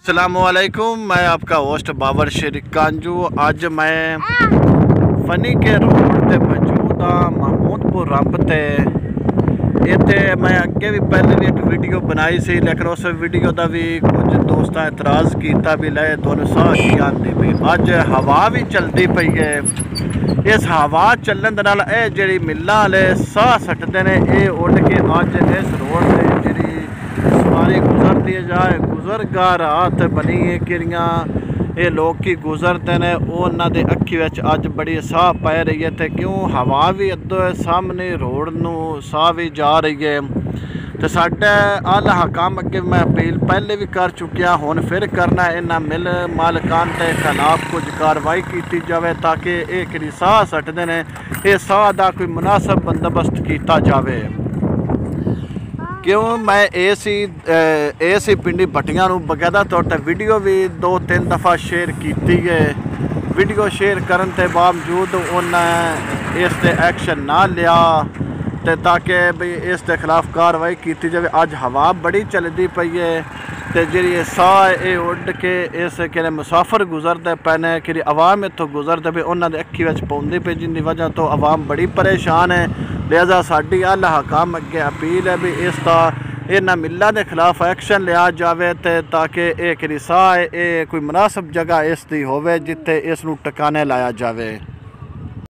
अस्सलामुअलैकुम, मैं आपका होस्ट बाबर शरीक कांजू। अज मैं फनी के रोड ते मौजूद हाँ महमूदपुर रंब ते। इत्थे मैं अगे भी पहले भी एक वीडियो बनाई सी, लेकिन उस वीडियो का भी कुछ दोस्तों एतराज़ किया भी ले तुहानूं साह की आती पई। अज हवा भी चलती पई है। इस हवा चलन दे नाल ये जिहड़ी मिल्लां वाले साह सटदे ने ये उड़ के अज इस रोड ते जिहड़ी सवारी गुजरती जाए गुजरगार हाथ बनी है किरियां ये लोग की गुजरते हैं उन्होंने दे अखी विच अज बड़ी साह पै रही है। तो क्यों हवा भी अदो है सामने रोड नूं साह भी जा रही है। तो साडे आला हकाम अगे मैं अपील पहले भी कर चुकिया, हुण फिर करना, इन्हां मिल मालकान के खिलाफ कुछ कार्रवाई की जाए ताकि ये साह सटदे ने ये साह का कोई मुनासिब बंदोबस्त किया जाए। क्यों मैं ऐसी पिंडी भट्टियां बकायदा तौर पर वीडियो भी 2-3 दफ़ा शेयर की है। वीडियो शेयर करने के बावजूद उन्हें इस ते एक्शन ना लिया ते ताकि भी इस के खिलाफ कार्रवाई की जाए। अज हवा बड़ी चलती पई है तो जी साह ये उड़ के इस कि मुसाफिर गुजरते पे ने कि आवाम इतों गुजरते पे उन्होंने अखी विच पौंदी पई, जिंदी वजह तो आवाम बड़ी परेशान है। लिहाजा साडी आला हकाम अगे अपील है भी इसका इन्हां मिल्लां के खिलाफ एक्शन लिया जाए ताकि ये कि साह ये कोई मुनासिब जगह इसकी होवे जिथे इसनूं टिकाने लाया जाए।